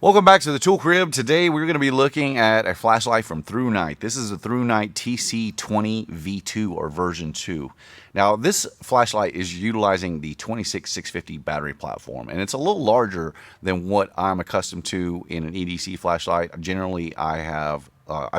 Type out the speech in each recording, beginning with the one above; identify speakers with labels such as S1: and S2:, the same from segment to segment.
S1: Welcome back to the Tool Crib. Today we're going to be looking at a flashlight from ThruNite. This is a ThruNite TC20 V2 or version 2. Now this flashlight is utilizing the 26650 battery platform, and it's a little larger than what I'm accustomed to in an EDC flashlight. Generally I've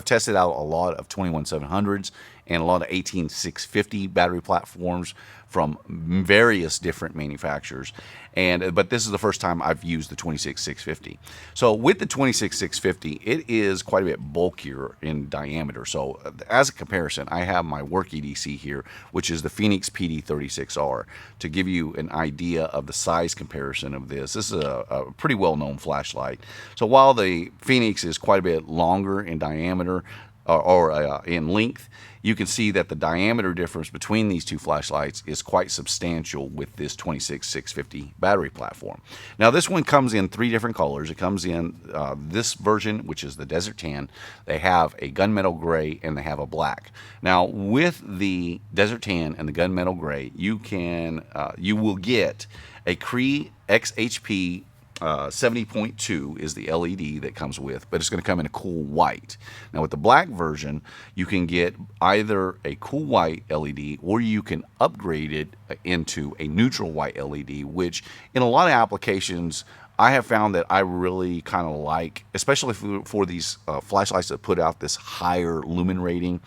S1: tested out a lot of 21700s and a lot of 18650 battery platforms from various different manufacturers, but this is the first time I've used the 26650. So with the 26650, it is quite a bit bulkier in diameter. So as a comparison, I have my work EDC here, which is the Phoenix PD36R, to give you an idea of the size comparison of this. This is a pretty well-known flashlight. So while the Phoenix is quite a bit longer in diameter or in length, you can see that the diameter difference between these two flashlights is quite substantial with this 26650 battery platform. Now this one comes in three different colors. It comes in this version, which is the Desert Tan. They have a gunmetal gray and they have a black. Now with the Desert Tan and the gunmetal gray, you will get a Cree XHP 70.2 is the LED that comes with, but it's going to come in a cool white. Now with the black version, you can get either a cool white LED or you can upgrade it into a neutral white LED, which in a lot of applications I have found that I really kind of like, especially for these flashlights that put out this higher lumen rating,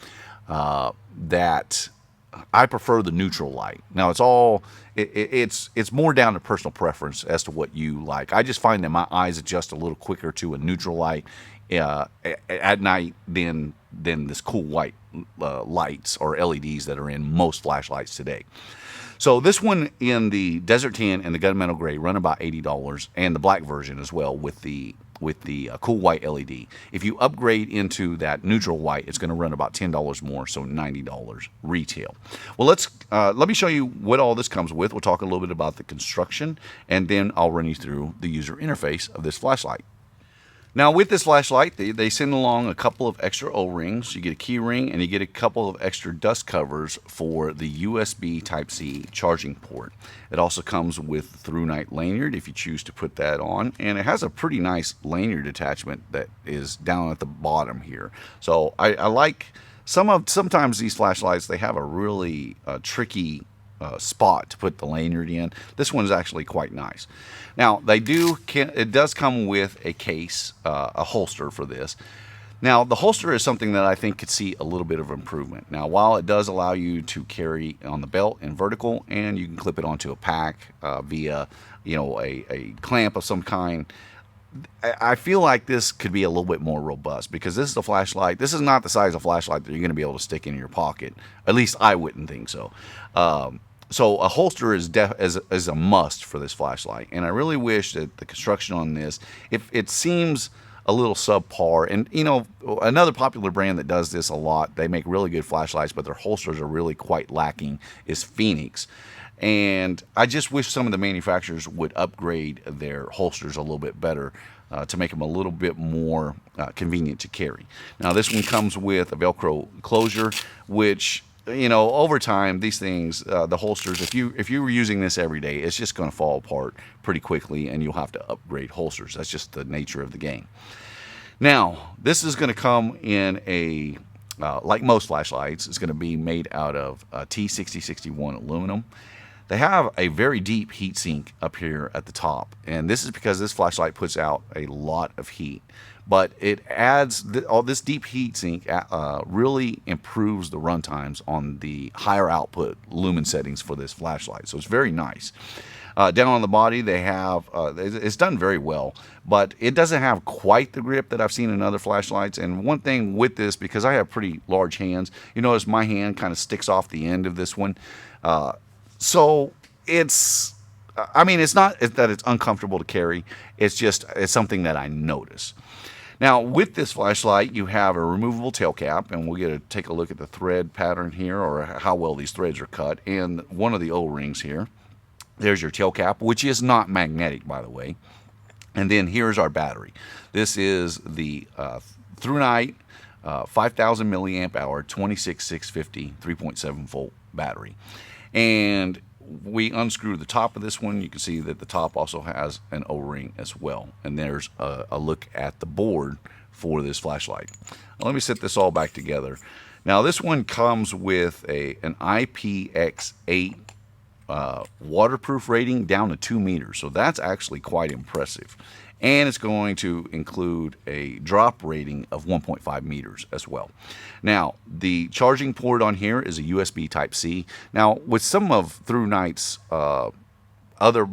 S1: that I prefer the neutral light. Now it's more down to personal preference as to what you like. I just find that my eyes adjust a little quicker to a neutral light at night than this cool white lights or LEDs that are in most flashlights today. So this one in the Desert Tan and the Gunmetal Gray run about $80, and the black version as well with the cool white LED. If you upgrade into that neutral white, it's going to run about $10 more, so $90 retail. Well, let me show you what all this comes with. We'll talk a little bit about the construction, and then I'll run you through the user interface of this flashlight. Now with this flashlight, they send along a couple of extra O-rings. You get a key ring and you get a couple of extra dust covers for the USB Type-C charging port. It also comes with ThruNite lanyard if you choose to put that on, and it has a pretty nice lanyard attachment that is down at the bottom here. So I like sometimes these flashlights, they have a really tricky spot to put the lanyard in. This one is actually quite nice. Now it does come with a case, a holster for this. Now the holster is something that I think could see a little bit of improvement. Now while it does allow you to carry on the belt and vertical, and you can clip it onto a pack via a clamp of some kind, I feel like this could be a little bit more robust, because this is a flashlight. This is not the size of flashlight that you're going to be able to stick in your pocket. At least I wouldn't think so. So a holster is a must for this flashlight, and I really wish that the construction on this, if it seems a little subpar, and another popular brand that does this a lot, they make really good flashlights, but their holsters are really quite lacking, is Phoenix. And I just wish some of the manufacturers would upgrade their holsters a little bit better to make them a little bit more convenient to carry. Now this one comes with a Velcro closure, which over time, these things, the holsters, if you were using this every day, it's just going to fall apart pretty quickly, and you'll have to upgrade holsters. That's just the nature of the game. Now, this is going to come in like most flashlights, it's going to be made out of T6061 aluminum. They have a very deep heat sink up here at the top, and this is because this flashlight puts out a lot of heat. But it adds, all this deep heat sink really improves the run times on the higher output lumen settings for this flashlight. So it's very nice. Down on the body, they have, it's done very well, but it doesn't have quite the grip that I've seen in other flashlights. And one thing with this, because I have pretty large hands, you notice my hand kind of sticks off the end of this one. So it's not that it's uncomfortable to carry. It's something that I notice. Now with this flashlight, you have a removable tail cap, and we'll get to take a look at the thread pattern here, or how well these threads are cut, and one of the O-rings here. There's your tail cap, which is not magnetic, by the way. And then here's our battery. This is the ThruNite 5000 milliamp hour 26650 3.7 volt battery. And we unscrew the top of this one, you can see that the top also has an O-ring as well. And there's a look at the board for this flashlight. Let me set this all back together. Now this one comes with an IPX8 waterproof rating down to 2 meters, so that's actually quite impressive. And it's going to include a drop rating of 1.5 meters as well. Now, the charging port on here is a USB Type-C. Now, with some of ThruNite's other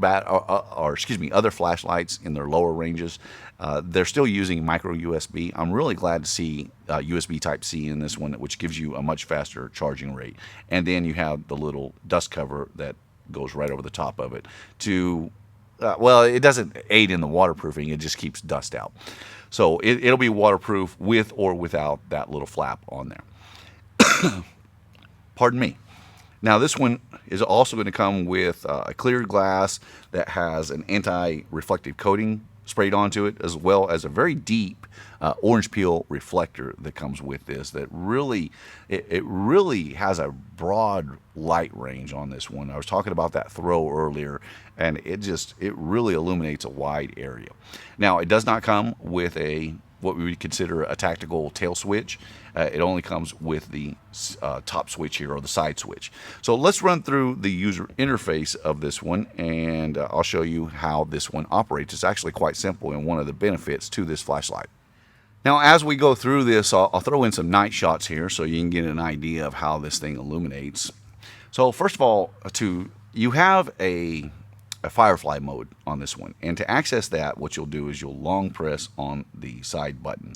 S1: flashlights in their lower ranges, they're still using micro USB. I'm really glad to see USB Type-C in this one, which gives you a much faster charging rate. And then you have the little dust cover that goes right over the top of it to well, it doesn't aid in the waterproofing, it just keeps dust out. So it'll be waterproof with or without that little flap on there. Pardon me. Now this one is also going to come with a clear glass that has an anti-reflective coating sprayed onto it, as well as a very deep orange peel reflector that comes with this. That really, it really has a broad light range on this one. I was talking about that throw earlier, and it really illuminates a wide area. Now it does not come with what we would consider a tactical tail switch. It only comes with the top switch here, or the side switch. So let's run through the user interface of this one, and I'll show you how this one operates. It's actually quite simple, and one of the benefits to this flashlight. Now, as we go through this, I'll throw in some night shots here so you can get an idea of how this thing illuminates. So first of all, you have a Firefly mode on this one, and to access that, what you'll do is you'll long press on the side button,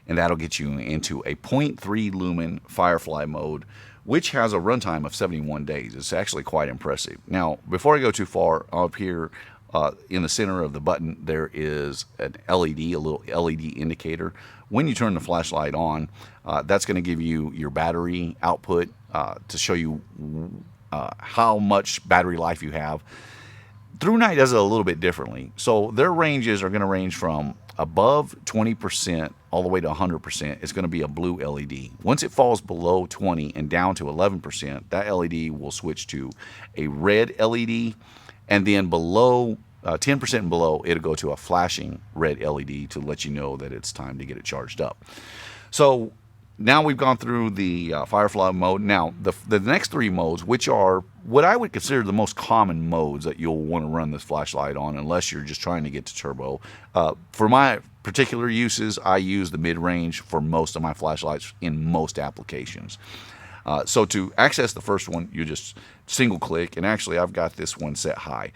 S1: and that'll get you into a 0.3 lumen Firefly mode, which has a runtime of 71 days. It's actually quite impressive. Now, before I go too far, up here in the center of the button, there is an LED, a little LED indicator. When you turn the flashlight on, that's going to give you your battery output to show you how much battery life you have. ThruNite does it a little bit differently. So their ranges are going to range from above 20% all the way to 100%. It's going to be a blue LED. Once it falls below 20 and down to 11%, that LED will switch to a red LED. And then below 10% and below, it'll go to a flashing red LED to let you know that it's time to get it charged up. So now we've gone through the Firefly mode. Now, the next three modes, which are what I would consider the most common modes that you'll want to run this flashlight on, unless you're just trying to get to turbo. For my particular uses, I use the mid-range for most of my flashlights in most applications. So to access the first one, you just single click, and actually I've got this one set high.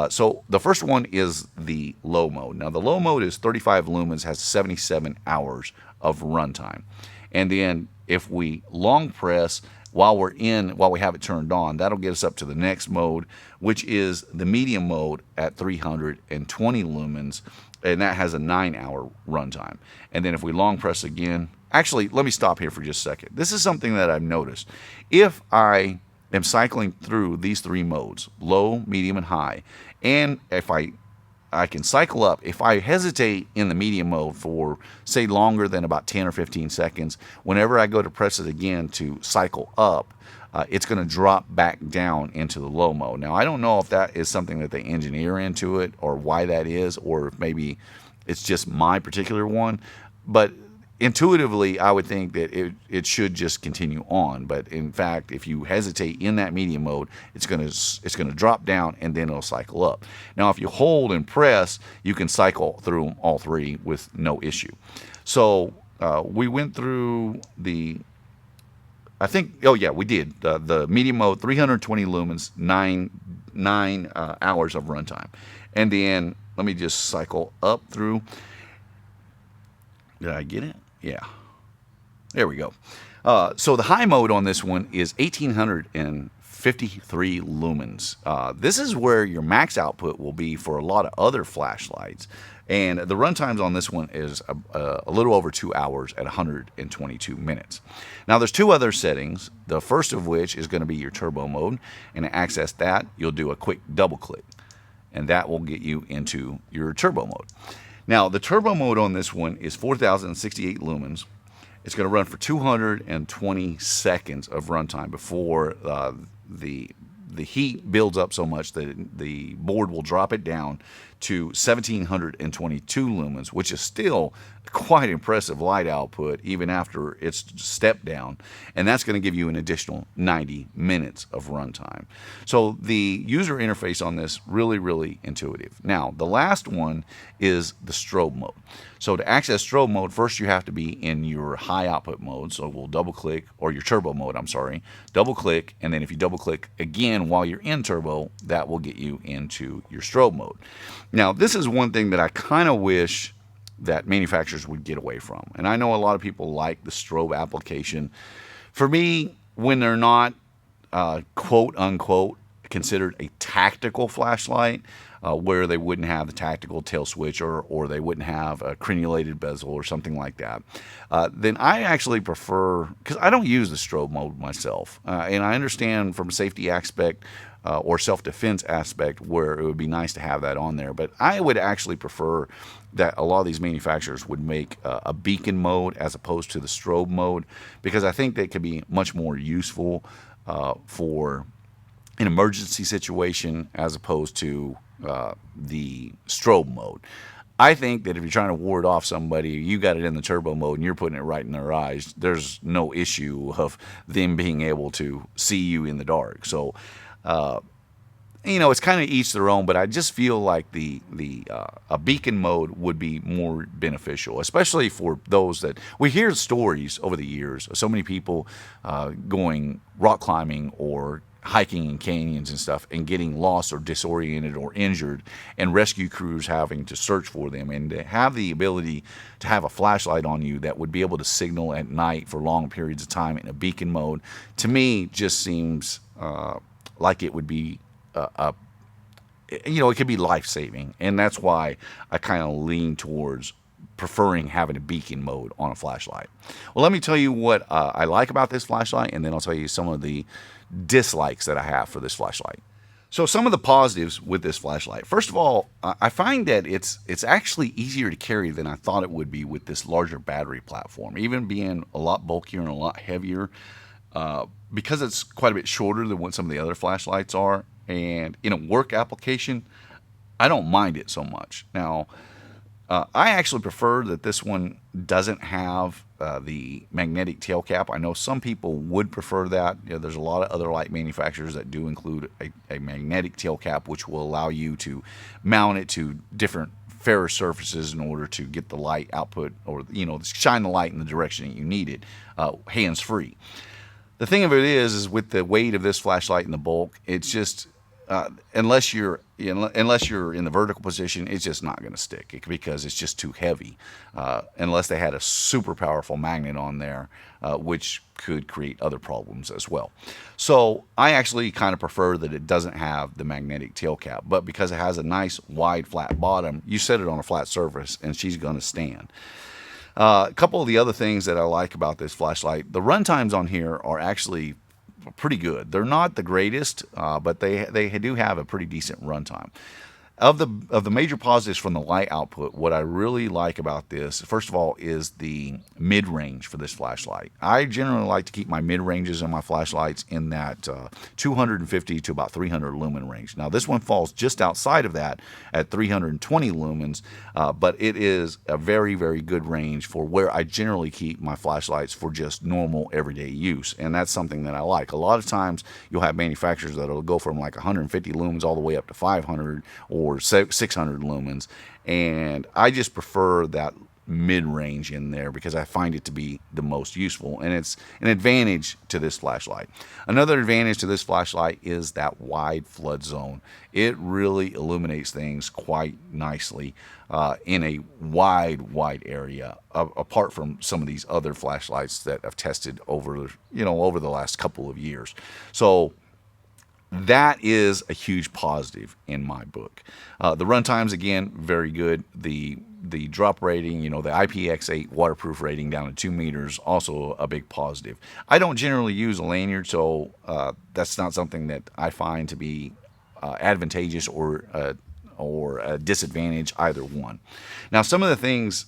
S1: So the first one is the low mode. Now the low mode is 35 lumens, has 77 hours of runtime. And then if we long press while we have it turned on, that'll get us up to the next mode, which is the medium mode at 320 lumens, and that has a 9-hour runtime. And then if we long press again, actually, let me stop here for just a second. This is something that I've noticed. If I am cycling through these three modes, low, medium, and high, and if I can cycle up. If I hesitate in the medium mode for, say, longer than about 10 or 15 seconds, whenever I go to press it again to cycle up, it's going to drop back down into the low mode. Now, I don't know if that is something that they engineer into it or why that is, or if maybe it's just my particular one, but intuitively, I would think that it should just continue on. But in fact, if you hesitate in that medium mode, it's gonna drop down and then it'll cycle up. Now, if you hold and press, you can cycle through all three with no issue. So we went through I think, oh yeah, we did the medium mode, 320 lumens, 9 hours of runtime, and then let me just cycle up through. Did I get it? Yeah. There we go. So the high mode on this one is 1853 lumens. This is where your max output will be for a lot of other flashlights. And the runtimes on this one is a little over 2 hours at 122 minutes. Now there's two other settings, the first of which is going to be your turbo mode. And to access that, you'll do a quick double click. And that will get you into your turbo mode. Now, the turbo mode on this one is 4,068 lumens. It's going to run for 220 seconds of runtime before the the heat builds up so much that the board will drop it down to 1722 lumens, which is still quite impressive light output even after it's stepped down, and that's going to give you an additional 90 minutes of runtime. So the user interface on this really intuitive. Now the last one is the strobe mode. So to access strobe mode, first you have to be in your high output mode. So we'll double click, or your turbo mode, I'm sorry, double click, and then if you double click again while you're in turbo, that will get you into your strobe mode. Now this is one thing that I kind of wish that manufacturers would get away from. And I know a lot of people like the strobe application. For me, when they're not quote unquote considered a tactical flashlight, where they wouldn't have the tactical tail switch, or they wouldn't have a crenulated bezel or something like that, then I actually prefer, because I don't use the strobe mode myself, and I understand from a safety aspect or self-defense aspect where it would be nice to have that on there, but I would actually prefer that a lot of these manufacturers would make a beacon mode as opposed to the strobe mode, because I think that could be much more useful for an emergency situation as opposed to the strobe mode. I think that if you're trying to ward off somebody, you got it in the turbo mode and you're putting it right in their eyes, there's no issue of them being able to see you in the dark. So it's kind of each their own, but I just feel like a beacon mode would be more beneficial, especially for those that we hear stories over the years of so many people going rock climbing or hiking in canyons and stuff and getting lost or disoriented or injured, and rescue crews having to search for them. And to have the ability to have a flashlight on you that would be able to signal at night for long periods of time in a beacon mode, to me just seems like it would be it could be life-saving, and that's why I kind of lean towards preferring having a beacon mode on a flashlight. Well, let me tell you what I like about this flashlight, and then I'll tell you some of the dislikes that I have for this flashlight. So some of the positives with this flashlight. First of all, I find that it's actually easier to carry than I thought it would be with this larger battery platform, even being a lot bulkier and a lot heavier, because it's quite a bit shorter than what some of the other flashlights are. And in a work application, I don't mind it so much. Now, I actually prefer that this one doesn't have the magnetic tail cap. I know some people would prefer that. There's a lot of other light manufacturers that do include a magnetic tail cap, which will allow you to mount it to different ferrous surfaces in order to get the light output, or shine the light in the direction that you need it, hands-free. The thing of it is with the weight of this flashlight and the bulk, it's just unless you're in the vertical position, it's just not going to stick, because it's just too heavy. Unless they had a super powerful magnet on there, which could create other problems as well. So I actually kind of prefer that it doesn't have the magnetic tail cap, but because it has a nice wide flat bottom, you set it on a flat surface and she's going to stand. A couple of the other things that I like about this flashlight, the run times on here are actually pretty good. They're not the greatest, but they do have a pretty decent runtime. Of the major positives from the light output, what I really like about this, first of all, is the mid-range for this flashlight. I generally like to keep my mid-ranges in my flashlights in that 250 to about 300 lumen range. Now, this one falls just outside of that at 320 lumens, but it is a very, very good range for where I generally keep my flashlights for just normal everyday use, and that's something that I like. A lot of times, you'll have manufacturers that will go from like 150 lumens all the way up to 500 or 600 lumens, and I just prefer that mid-range in there because I find it to be the most useful, and it's an advantage to this flashlight. Another advantage to this flashlight is that wide flood zone. It really illuminates things quite nicely in a wide area, apart from some of these other flashlights that I've tested over the last couple of years. So that is a huge positive in my book. The run times, again, very good. The drop rating, the IPX8 waterproof rating down to 2 meters, also a big positive. I don't generally use a lanyard, so that's not something that I find to be advantageous or a disadvantage, either one. Now, some of the things,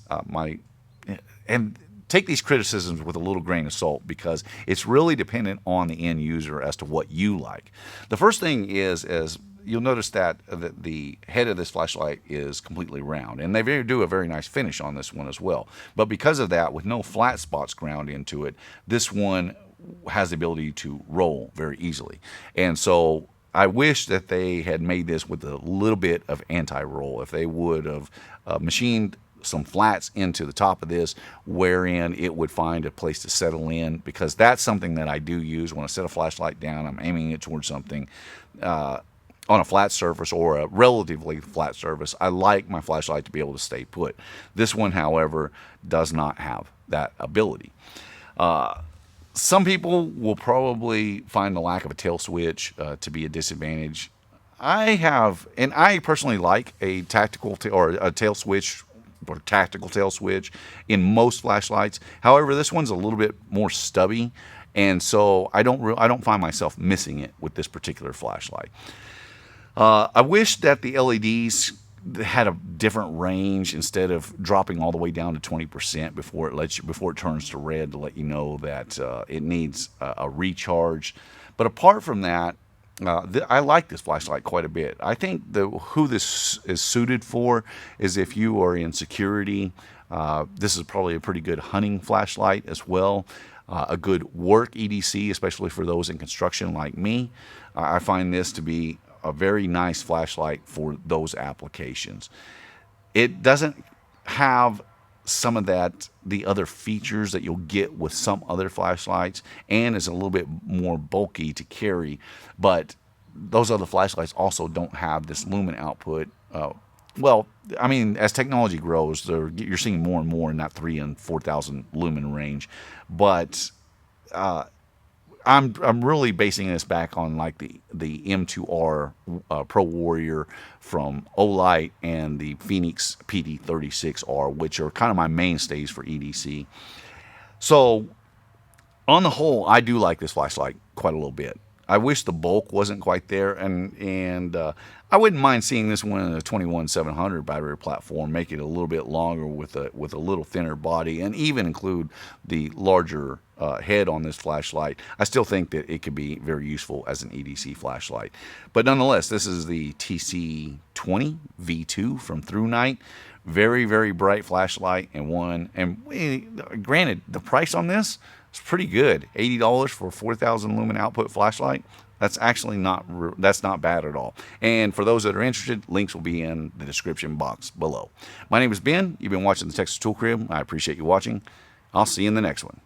S1: and take these criticisms with a little grain of salt, because it's really dependent on the end user as to what you like. The first thing is you'll notice that the head of this flashlight is completely round, and they do a very nice finish on this one as well. But because of that, with no flat spots ground into it, this one has the ability to roll very easily. And so I wish that they had made this with a little bit of anti-roll. If they would have machined some flats into the top of this, wherein it would find a place to settle in, because that's something that I do use when I set a flashlight down. I'm aiming it towards something on a flat surface or a relatively flat surface. I like my flashlight to be able to stay put. This one, however, does not have that ability. Some people will probably find the lack of a tail switch to be a disadvantage. I personally like a tactical or a tail switch or tactical tail switch in most flashlights. However, this one's a little bit more stubby, and so I don't find myself missing it with this particular flashlight. I wish that the LEDs had a different range, instead of dropping all the way down to 20% before it turns to red, to let you know that it needs a recharge. But apart from that, I like this flashlight quite a bit. I think who this is suited for is if you are in security. This is probably a pretty good hunting flashlight as well. A good work EDC, especially for those in construction like me. I find this to be a very nice flashlight for those applications. It doesn't have some of the other features that you'll get with some other flashlights, and is a little bit more bulky to carry, but those other flashlights also don't have this lumen output. Well, I mean, as technology grows, you're seeing more and more in that 3,000 and 4,000 lumen range, but I'm really basing this back on like the M2R Pro Warrior from Olight and the Phoenix PD36R, which are kind of my mainstays for EDC. So on the whole, I do like this flashlight quite a little bit. I wish the bulk wasn't quite there, and I wouldn't mind seeing this one in a 21700 battery platform, make it a little bit longer with a little thinner body, and even include the larger head on this flashlight. I still think that it could be very useful as an EDC flashlight. But nonetheless, this is the TC20 V2 from ThruNite. Very, very bright flashlight, and granted, the price on this is pretty good. $80 for a 4,000 lumen output flashlight. That's actually not bad at all. And for those that are interested, links will be in the description box below. My name is Ben. You've been watching the Texas Tool Crib. I appreciate you watching. I'll see you in the next one.